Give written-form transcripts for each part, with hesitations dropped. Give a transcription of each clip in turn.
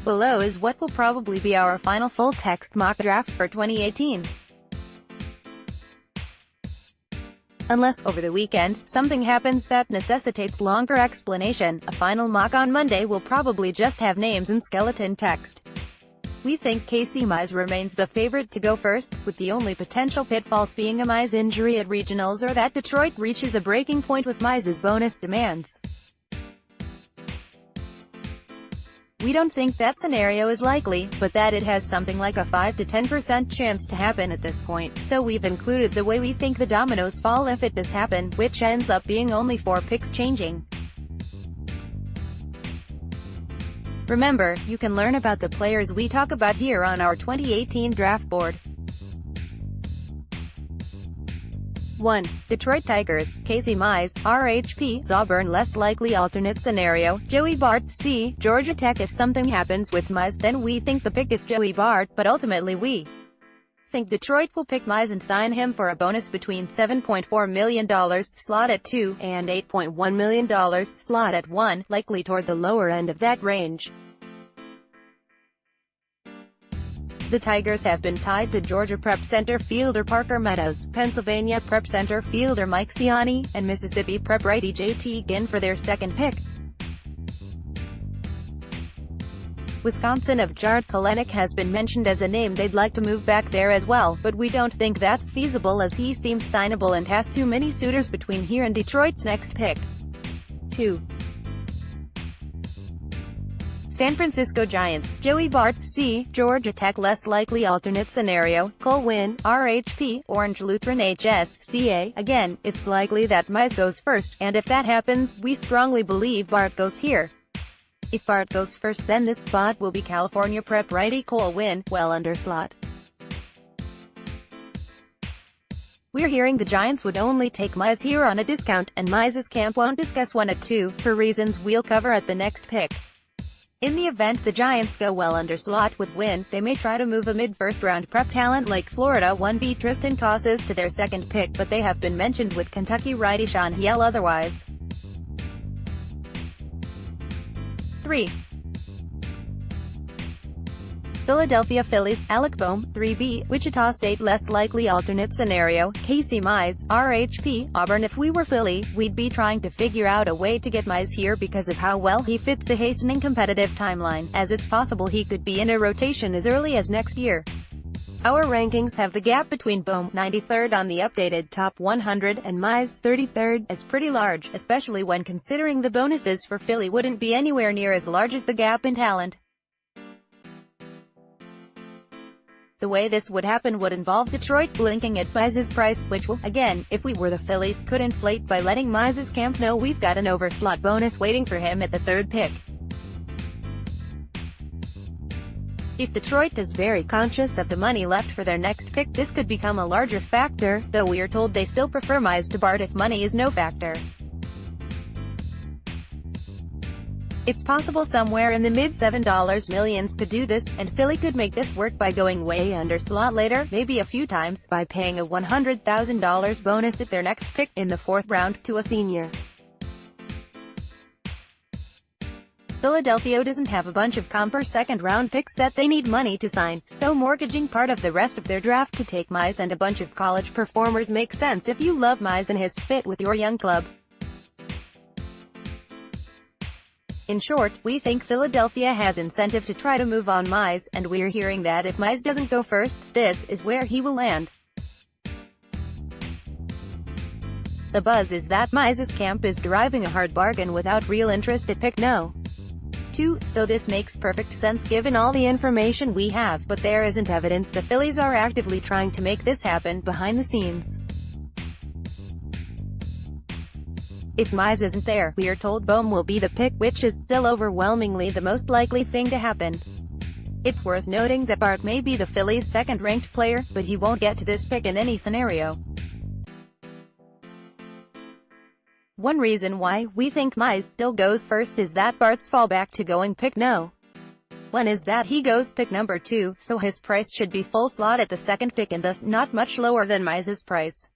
Below is what will probably be our final full-text mock draft for 2018. Unless, over the weekend, something happens that necessitates longer explanation, a final mock on Monday will probably just have names and skeleton text. We think Casey Mize remains the favorite to go first, with the only potential pitfalls being a Mize injury at regionals or that Detroit reaches a breaking point with Mize's bonus demands. We don't think that scenario is likely, but that it has something like a 5 to 10% chance to happen at this point, so we've included the way we think the dominoes fall if it does happen, which ends up being only 4 picks changing. Remember, you can learn about the players we talk about here on our 2018 draft board. 1. Detroit Tigers, Casey Mize, RHP, Auburn. Less likely alternate scenario, Joey Bart. C. Georgia Tech. If something happens with Mize, then we think the pick is Joey Bart, but ultimately we think Detroit will pick Mize and sign him for a bonus between $7.4 million, slot at 2, and $8.1 million, slot at 1, likely toward the lower end of that range. The Tigers have been tied to Georgia Prep center fielder Parker Meadows, Pennsylvania Prep center fielder Mike Siani, and Mississippi Prep righty JT Ginn for their second pick. Wisconsin of Jared Kelenic has been mentioned as a name they'd like to move back there as well, but we don't think that's feasible as he seems signable and has too many suitors between here and Detroit's next pick. 2. San Francisco Giants, Joey Bart. C. Georgia Tech. Less likely alternate scenario, Cole Winn, RHP, Orange Lutheran HSCA. Again, it's likely that Mize goes first, and if that happens, we strongly believe Bart goes here. If Bart goes first, then this spot will be California Prep righty Cole Winn, well under slot. We're hearing the Giants would only take Mize here on a discount, and Mize's camp won't discuss one at 2, for reasons we'll cover at the next pick. In the event the Giants go well under slot with Winn, they may try to move a mid-first-round prep talent like Florida 1B Tristan Casas to their second pick, but they have been mentioned with Kentucky righty Sean Hiel otherwise. 3. Philadelphia Phillies, Alec Bohm. 3B, Wichita State. Less likely alternate scenario, Casey Mize, RHP, Auburn. If we were Philly, we'd be trying to figure out a way to get Mize here because of how well he fits the hastening competitive timeline, as it's possible he could be in a rotation as early as next year. Our rankings have the gap between Bohm, 93rd on the updated top 100, and Mize, 33rd, as pretty large, especially when considering the bonuses for Philly wouldn't be anywhere near as large as the gap in talent. The way this would happen would involve Detroit blinking at Mize's price, which will, again, if we were the Phillies, could inflate by letting Mize's camp know we've got an overslot bonus waiting for him at the 3rd pick. If Detroit is very conscious of the money left for their next pick, this could become a larger factor, though we are told they still prefer Mize to Bart if money is no factor. It's possible somewhere in the mid-$7 millions could do this, and Philly could make this work by going way under slot later, maybe a few times, by paying a $100,000 bonus at their next pick, in the 4th round, to a senior. Philadelphia doesn't have a bunch of comp or second-round picks that they need money to sign, so mortgaging part of the rest of their draft to take Mize and a bunch of college performers makes sense if you love Mize and his fit with your young club. In short, we think Philadelphia has incentive to try to move on Mize, and we're hearing that if Mize doesn't go first, this is where he will land. The buzz is that Mize's camp is deriving a hard bargain without real interest at pick no. 2, so this makes perfect sense given all the information we have, but there isn't evidence the Phillies are actively trying to make this happen behind the scenes. If Mize isn't there, we are told Bohm will be the pick, which is still overwhelmingly the most likely thing to happen. It's worth noting that Bart may be the Phillies' second-ranked player, but he won't get to this pick in any scenario. One reason why we think Mize still goes first is that Bart's fallback to going pick no. One is that he goes pick number 2, so his price should be full slot at the second pick and thus not much lower than Mize's price.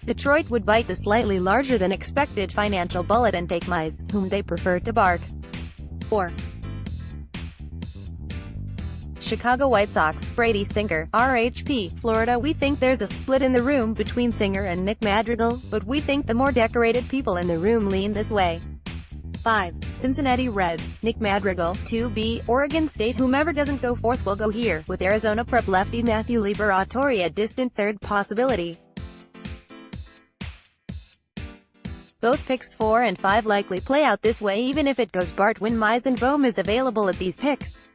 Detroit would bite the slightly larger than expected financial bullet and take Mize, whom they prefer to Bart. 4. Chicago White Sox, Brady Singer, RHP, Florida. We think there's a split in the room between Singer and Nick Madrigal, but we think the more decorated people in the room lean this way. 5. Cincinnati Reds, Nick Madrigal, 2B, Oregon State. Whomever doesn't go fourth will go here, with Arizona prep lefty Matthew Liberatore a distant third possibility. Both picks 4 and 5 likely play out this way even if it goes Bart when Mize and Bohm is available at these picks.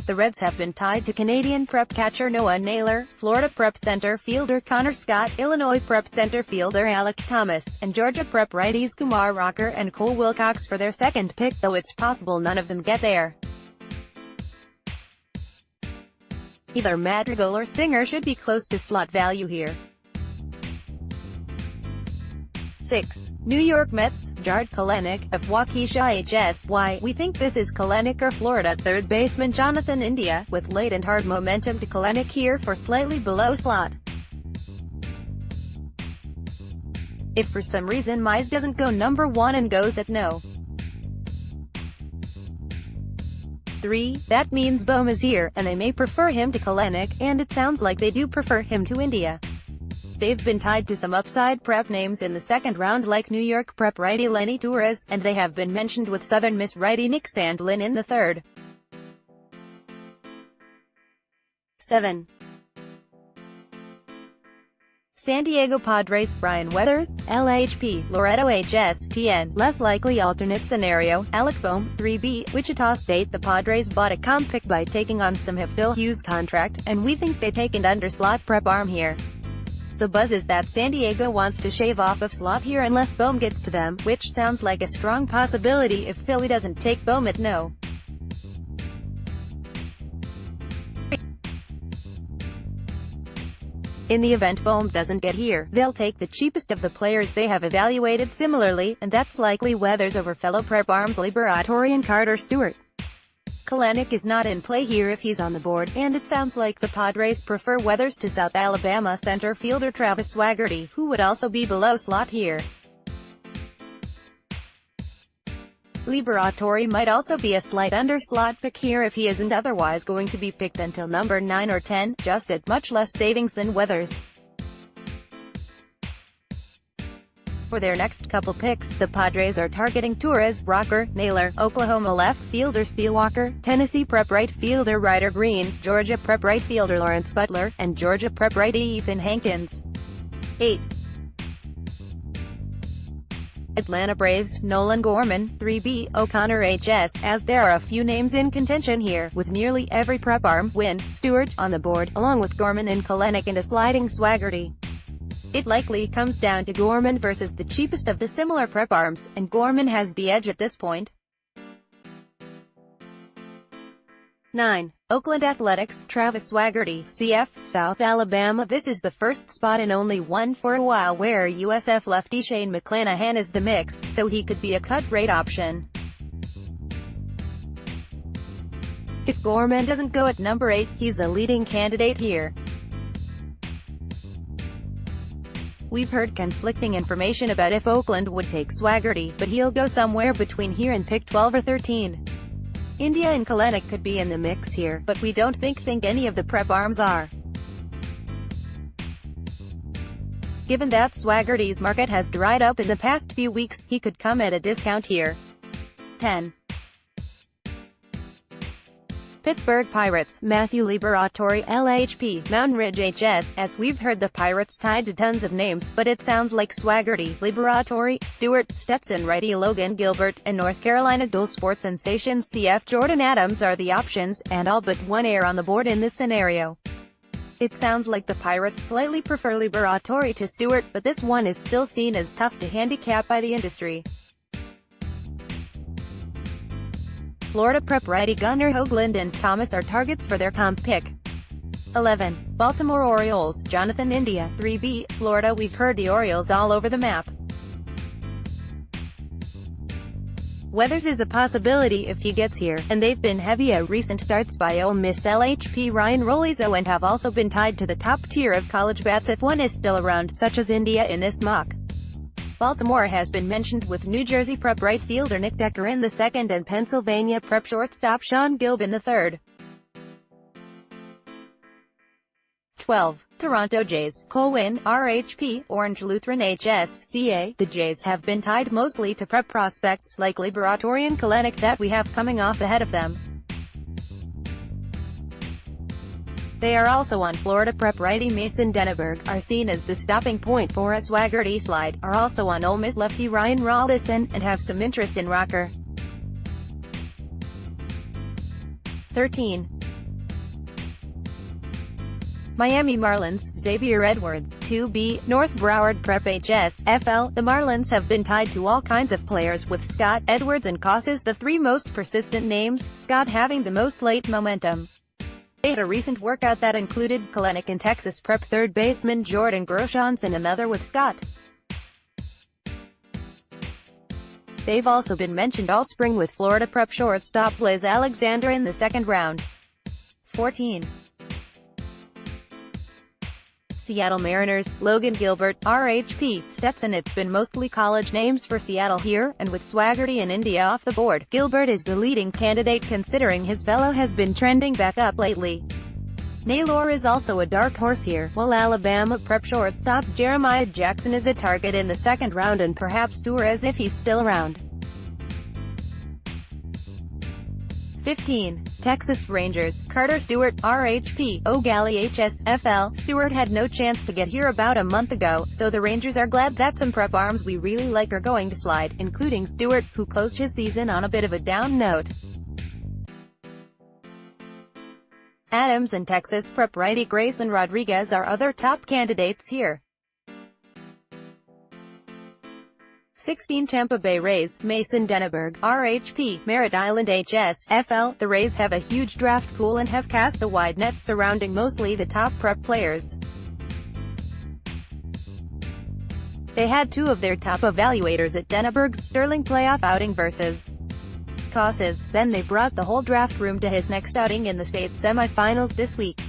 The Reds have been tied to Canadian prep catcher Noah Naylor, Florida prep center fielder Connor Scott, Illinois prep center fielder Alec Thomas, and Georgia prep righties Kumar Rocker and Cole Wilcox for their second pick, though it's possible none of them get there. Either Madrigal or Singer should be close to slot value here. 6. New York Mets, Jarred Kelenic, of Waukesha HSY. We think this is Kelenic or Florida third baseman Jonathan India, with late and hard momentum to Kelenic here for slightly below slot. If for some reason Mize doesn't go number 1 and goes at no. 3. That means Bohm is here, and they may prefer him to Kelenic, and it sounds like they do prefer him to India. They've been tied to some upside prep names in the second round like New York prep righty Lenny Torres, and they have been mentioned with Southern Miss righty Nick Sandlin in the third. 7. San Diego Padres, Brian Weathers, LHP, Loretto HSTN, less likely alternate scenario, Alec Bohm, 3B, Wichita State. The Padres bought a comp pick by taking on some of Phil Hughes' contract, and we think they take an underslot prep arm here. The buzz is that San Diego wants to shave off of slot here unless Bohm gets to them, which sounds like a strong possibility if Philly doesn't take Bohm at no. In the event Bohm doesn't get here, they'll take the cheapest of the players they have evaluated similarly, and that's likely Weathers over fellow prep arms Liberatore and Carter Stewart. Kelenic is not in play here if he's on the board, and it sounds like the Padres prefer Weathers to South Alabama center fielder Travis Swaggerty, who would also be below slot here. Liberatore might also be a slight under-slot pick here if he isn't otherwise going to be picked until number 9 or 10, just at much less savings than Weathers. For their next couple picks, the Padres are targeting Torres, Rocker, Naylor, Oklahoma left fielder Steele Walker, Tennessee prep right fielder Ryder Green, Georgia prep right fielder Lawrence Butler, and Georgia prep righty Ethan Hankins. 8. Atlanta Braves, Nolan Gorman, 3B, O'Connor HS, as there are a few names in contention here, with nearly every prep arm, Wynn, Stewart, on the board, along with Gorman and Kelenic and a sliding Swaggerty. It likely comes down to Gorman versus the cheapest of the similar prep arms, and Gorman has the edge at this point. 9. Oakland Athletics, Travis Swaggerty, CF, South Alabama. This is the first spot and only one for a while where USF lefty Shane McClanahan is the mix, so he could be a cut-rate option. If Gorman doesn't go at number 8, he's a leading candidate here. We've heard conflicting information about if Oakland would take Swaggerty, but he'll go somewhere between here and pick 12 or 13. India and Kelenic could be in the mix here, but we don't think any of the prep arms are. Given that Swaggerty's market has dried up in the past few weeks, he could come at a discount here. 10. Pittsburgh Pirates, Matthew Liberatore, LHP, Mountain Ridge HS. As we've heard, the Pirates tied to tons of names, but it sounds like Swaggerty, Liberatore, Stewart, Stetson righty Logan Gilbert, and North Carolina dual sports sensation CF Jordan Adams are the options, and all but one air on the board in this scenario. It sounds like the Pirates slightly prefer Liberatore to Stewart, but this one is still seen as tough to handicap by the industry. Florida prep righty Gunnar Hoagland and Thomas are targets for their comp pick. 11. Baltimore Orioles, Jonathan India, 3B, Florida. We've heard the Orioles all over the map. Weathers is a possibility if he gets here, and they've been heavy at recent starts by Ole Miss LHP Ryan Rolizzo and have also been tied to the top tier of college bats if one is still around, such as India in this mock. Baltimore has been mentioned with New Jersey prep right fielder Nick Decker in the second and Pennsylvania prep shortstop Sean Gilb in the third. 12. Toronto Jays, Colwyn, RHP, Orange Lutheran HSCA. The Jays have been tied mostly to prep prospects like Liberatori and Kalenic that we have coming off ahead of them. They are also on Florida prep righty Mason Denneberg, are seen as the stopping point for a swaggerty slide, are also on Ole Miss lefty Ryan Rollison, and have some interest in rocker. 13. Miami Marlins, Xavier Edwards, 2B, North Broward Prep HSFL. The Marlins have been tied to all kinds of players, with Scott, Edwards and Cosses the three most persistent names, Scott having the most late momentum. They had a recent workout that included Kalenic and Texas prep third baseman Jordan Groshans and another with Scott. They've also been mentioned all spring with Florida prep shortstop Blaze Alexander in the second round. 14. Seattle Mariners, Logan Gilbert, RHP, Stetson. It's been mostly college names for Seattle here, and with Swaggerty and India off the board, Gilbert is the leading candidate considering his velo has been trending back up lately. Naylor is also a dark horse here, while Alabama prep shortstop Jeremiah Jackson is a target in the second round and perhaps Torres if he's still around. 15. Texas Rangers, Carter Stewart, RHP, O'Galley HSFL. Stewart had no chance to get here about a month ago, so the Rangers are glad that some prep arms we really like are going to slide, including Stewart, who closed his season on a bit of a down note. Adams and Texas prep righty Grayson Rodriguez are other top candidates here. 16. Tampa Bay Rays, Mason Denneberg, RHP, Merritt Island HSFL. The Rays have a huge draft pool and have cast a wide net surrounding mostly the top prep players. They had two of their top evaluators at Denneberg's sterling playoff outing versus Cosses, then they brought the whole draft room to his next outing in the state semifinals this week.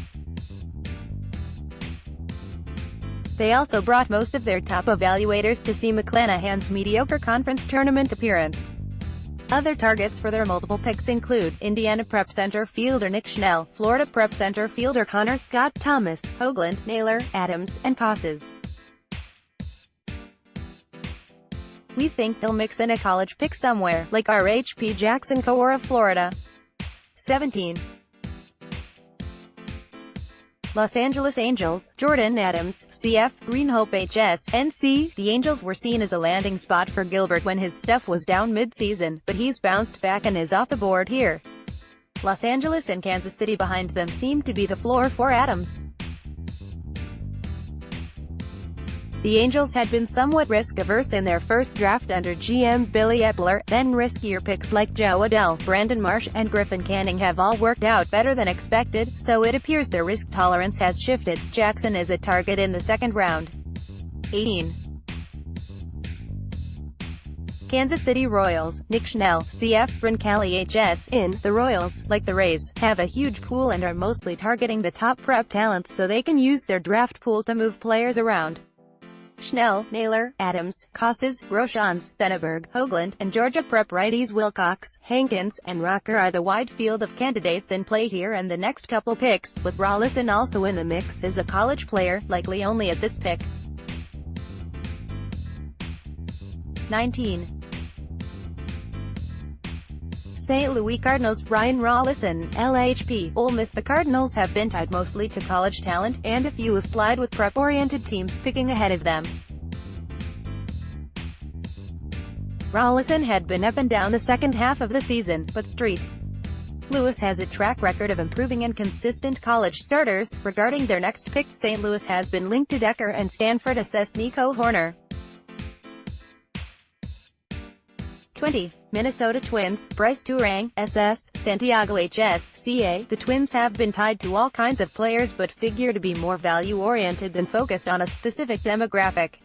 They also brought most of their top evaluators to see McClanahan's mediocre conference tournament appearance. Other targets for their multiple picks include Indiana prep center fielder Nick Schnell, Florida prep center fielder Connor Scott Thomas, Hoagland, Naylor, Adams, and Cosses. We think they'll mix in a college pick somewhere, like RHP Jackson Core of Florida. 17. Los Angeles Angels, Jordan Adams, CF, Greenhope HS, NC. The Angels were seen as a landing spot for Gilbert when his stuff was down mid-season, but he's bounced back and is off the board here. Los Angeles and Kansas City behind them seem to be the floor for Adams. The Angels had been somewhat risk-averse in their first draft under GM Billy Epler, then riskier picks like Joe Adell, Brandon Marsh, and Griffin Canning have all worked out better than expected, so it appears their risk tolerance has shifted. Jackson is a target in the second round. 18. Kansas City Royals, Nick Schnell, CF, Roncalli HS. The Royals, like the Rays, have a huge pool and are mostly targeting the top prep talent so they can use their draft pool to move players around. Schnell, Naylor, Adams, Cosses, Groshans, Denneberg, Hoagland, and Georgia prep righties Wilcox, Hankins, and Rocker are the wide field of candidates in play here and the next couple picks, with Rollison also in the mix as a college player, likely only at this pick. 19. St. Louis Cardinals, Ryan Rollison, LHP, Ole Miss. The Cardinals have been tied mostly to college talent, and a few will slide with prep-oriented teams picking ahead of them. Rollison had been up and down the second half of the season, but St. Louis has a track record of improving and consistent college starters. Regarding their next pick, St. Louis has been linked to Decker and Stanford assess Nico Horner. 20. Minnesota Twins, Bryce Turang, SS, Santiago HSCA. The Twins have been tied to all kinds of players but figure to be more value-oriented than focused on a specific demographic.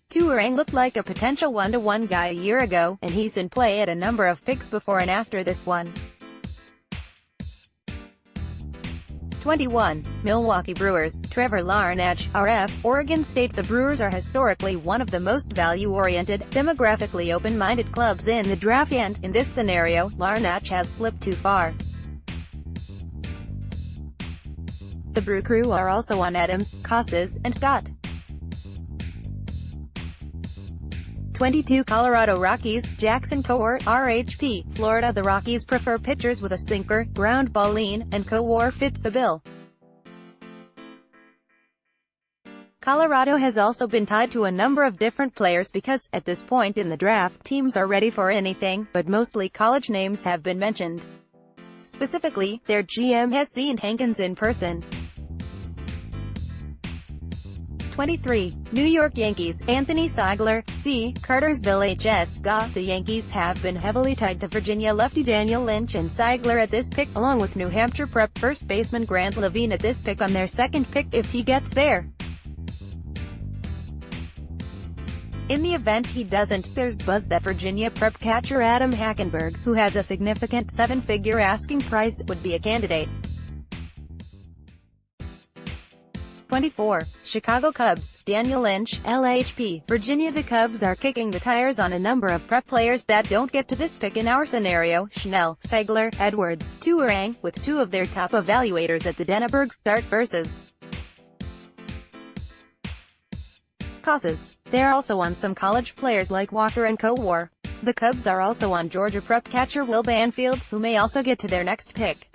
Turang looked like a potential one-to-one guy a year ago, and he's in play at a number of picks before and after this one. 21. Milwaukee Brewers, Trevor Larnach, RF, Oregon State. The Brewers are historically one of the most value-oriented, demographically open-minded clubs in the draft, and, in this scenario, Larnach has slipped too far. The Brew Crew are also on Adams, Casas, and Scott. 22. Colorado Rockies, Jackson Kowar, RHP, Florida. The Rockies prefer pitchers with a sinker, ground ball lean, and Kowar fits the bill. Colorado has also been tied to a number of different players because, at this point in the draft, teams are ready for anything, but mostly college names have been mentioned. Specifically, their GM has seen Hankins in person. 23. New York Yankees, Anthony Seigler, C. Cartersville HS. The Yankees have been heavily tied to Virginia lefty Daniel Lynch and Seigler at this pick, along with New Hampshire prep first baseman Grant Levine at this pick on their second pick if he gets there. In the event he doesn't, there's buzz that Virginia prep catcher Adam Hackenberg, who has a significant seven-figure asking price, would be a candidate. 24. Chicago Cubs, Daniel Lynch, LHP, Virginia. The Cubs are kicking the tires on a number of prep players that don't get to this pick in our scenario: Schnell, Seigler, Edwards, Tuarang, with two of their top evaluators at the Denneberg start versus Casas. They're also on some college players like Walker and Kowar. The Cubs are also on Georgia prep catcher Will Banfield, who may also get to their next pick.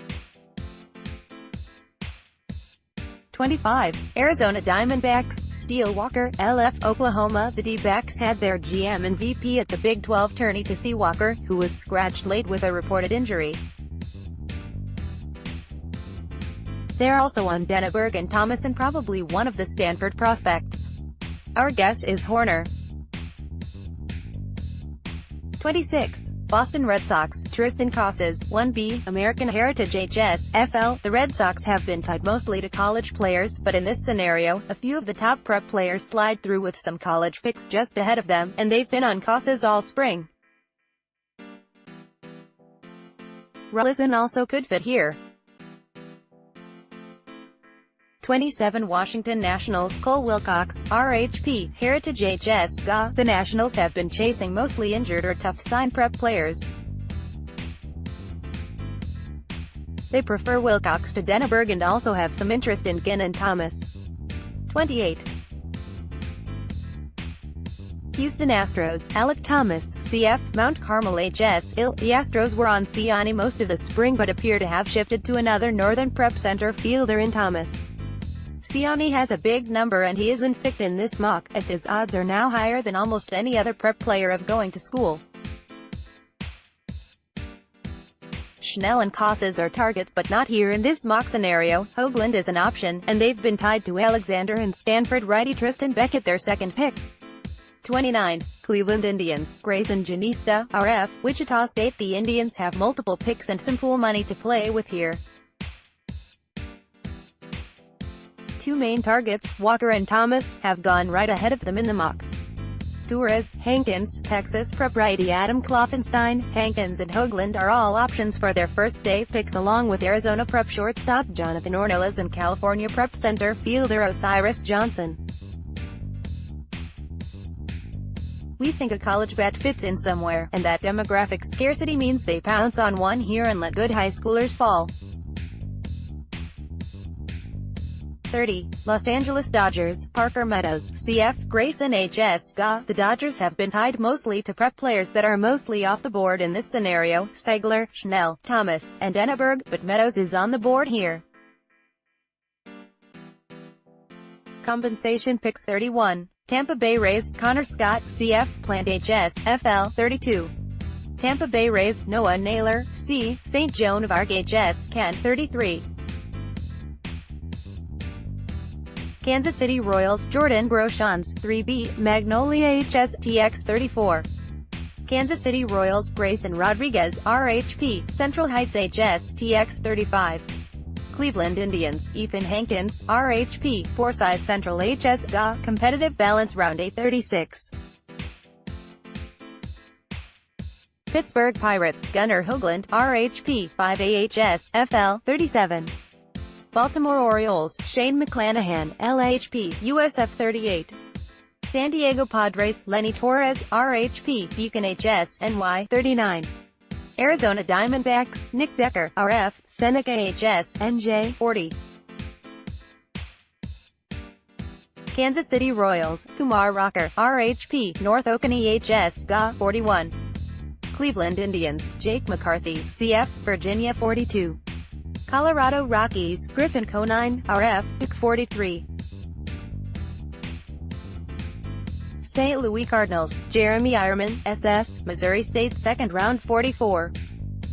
25. Arizona Diamondbacks, Steele Walker, LF, Oklahoma. The D-backs had their GM and VP at the Big 12 tourney to see Walker, who was scratched late with a reported injury. They're also on Denneberg and Thomas and probably one of the Stanford prospects. Our guess is Horner. 26. Boston Red Sox, Tristan Casas, 1B, American Heritage HS, FL. The Red Sox have been tied mostly to college players, but in this scenario, a few of the top prep players slide through with some college picks just ahead of them, and they've been on Casas all spring. Rollison also could fit here. 27. Washington Nationals, Cole Wilcox, RHP, Heritage HS. The Nationals have been chasing mostly injured or tough-sign prep players. They prefer Wilcox to Denneberg and also have some interest in Ginn and Thomas. 28. Houston Astros, Alec Thomas, CF, Mount Carmel HS. The Astros were on Siani most of the spring but appear to have shifted to another northern prep center fielder in Thomas. Siani has a big number and he isn't picked in this mock, as his odds are now higher than almost any other prep player of going to school. Schnell and Casas are targets but not here in this mock scenario. Hoagland is an option, and they've been tied to Alexander and Stanford righty Tristan Beckett their second pick. 29. Cleveland Indians, Grayson Janista, RF, Wichita State. The Indians have multiple picks and some pool money to play with here. Two main targets, Walker and Thomas, have gone right ahead of them in the mock. Torres, Hankins, Texas prep righty Adam Kloffenstein, Hankins and Hoagland are all options for their first-day picks, along with Arizona prep shortstop Jonathan Ornelas and California prep center fielder Osiris Johnson. We think a college bet fits in somewhere, and that demographic scarcity means they pounce on one here and let good high schoolers fall. 30. Los Angeles Dodgers, Parker Meadows, CF, Grayson HS. The Dodgers have been tied mostly to prep players that are mostly off the board in this scenario: Seigler, Schnell, Thomas, and Denneberg, but Meadows is on the board here. Compensation picks 31. Tampa Bay Rays, Connor Scott, CF, Plant HS, FL, 32. Tampa Bay Rays, Noah Naylor, C, St. Joan of Arc HS, Ken, 33. Kansas City Royals, Jordan Groshans, 3B, Magnolia HS, TX, 34. Kansas City Royals, Grayson Rodriguez, RHP, Central Heights HS, TX, 35. Cleveland Indians, Ethan Hankins, RHP, Forsyth Central HS, Competitive Balance Round 836. Pittsburgh Pirates, Gunnar Hoagland, RHP, 5AHS, FL, 37. Baltimore Orioles, Shane McClanahan, LHP, USF 38. San Diego Padres, Lenny Torres, RHP, Beacon HS, NY 39. Arizona Diamondbacks, Nick Decker, RF, Seneca HS, NJ 40. Kansas City Royals, Kumar Rocker, RHP, North Oconee HS, GA 41. Cleveland Indians, Jake McCarthy, CF, Virginia 42. Colorado Rockies, Griffin Conine, RF, Duke 43. St. Louis Cardinals, Jeremy Ironman, SS, Missouri State 2nd round 44.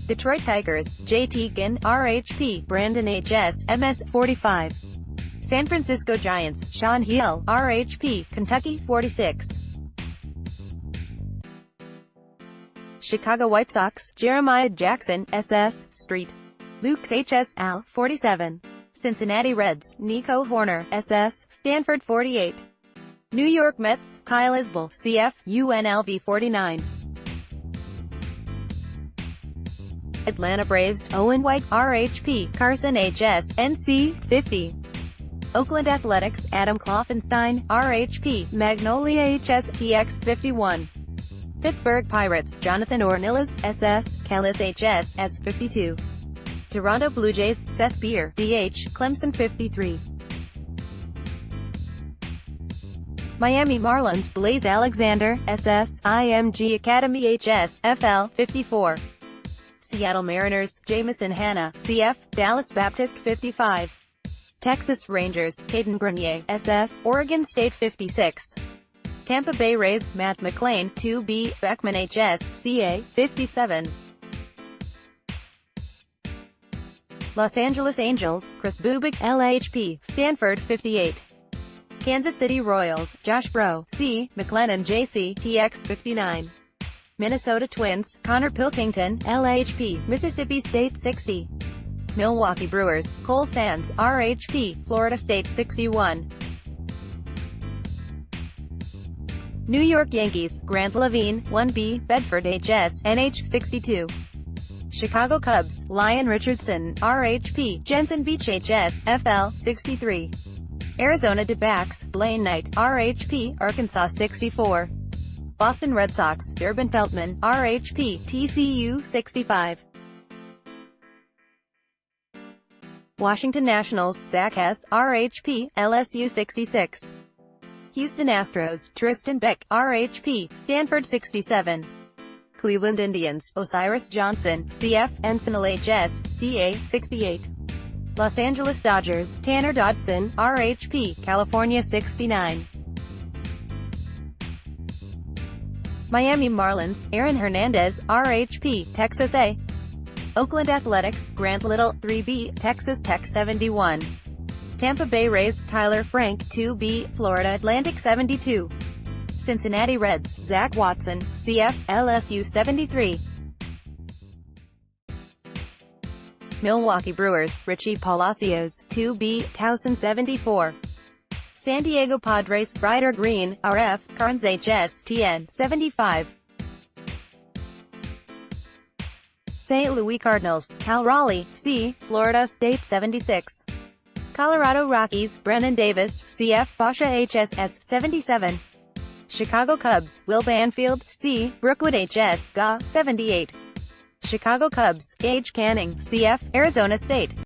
Detroit Tigers, JT Ginn, RHP, Brandon HS, MS 45. San Francisco Giants, Sean Hill, RHP, Kentucky 46. Chicago White Sox, Jeremiah Jackson, SS, Street. Luke's HS, Al 47. Cincinnati Reds, Nico Horner, SS, Stanford 48. New York Mets, Kyle Isbell, CF, UNLV 49. Atlanta Braves, Owen White, RHP, Carson HS, NC 50. Oakland Athletics, Adam Kloffenstein, RHP, Magnolia HS, TX 51. Pittsburgh Pirates, Jonathan Ornelas, SS, Kellis HS, S 52. Toronto Blue Jays, Seth Beer, DH, Clemson 53. Miami Marlins, Blaze Alexander, SS, IMG Academy HS, FL 54. Seattle Mariners, Jamison Hanna, CF, Dallas Baptist 55. Texas Rangers, Caden Grenier, SS, Oregon State 56. Tampa Bay Rays, Matt McClain, 2B, Beckman HS, CA 57. Los Angeles Angels, Chris Bubik, LHP, Stanford 58. Kansas City Royals, Josh Bro, C, McLennan JC, TX 59. Minnesota Twins, Connor Pilkington, LHP, Mississippi State 60. Milwaukee Brewers, Cole Sands, RHP, Florida State 61. New York Yankees, Grant Levine, 1B, Bedford HS, NH 62. Chicago Cubs, Lyon Richardson, RHP, Jensen Beach HS, FL 63. Arizona D-backs, Blaine Knight, RHP, Arkansas 64. Boston Red Sox, Durbin Feltman, RHP, TCU 65. Washington Nationals, Zach Hess, RHP, LSU 66. Houston Astros, Tristan Beck, RHP, Stanford 67. Cleveland Indians, Osiris Johnson, CF, Ensenal HS, CA 68. Los Angeles Dodgers, Tanner Dodson, RHP, California 69. Miami Marlins, Aaron Hernandez, RHP, Texas A. Oakland Athletics, Grant Little, 3B, Texas Tech 71. Tampa Bay Rays, Tyler Frank, 2B, Florida Atlantic 72. Cincinnati Reds, Zach Watson, CF, LSU 73. Milwaukee Brewers, Richie Palacios, 2B, Towson 74. San Diego Padres, Ryder Green, RF, Carnes HS, TN 75. St. Louis Cardinals, Cal Raleigh, C, Florida State 76. Colorado Rockies, Brennan Davis, CF, Basha HSS 77. Chicago Cubs, Will Banfield, C, Brookwood HS, GA 78. Chicago Cubs, Gage Canning, CF, Arizona State.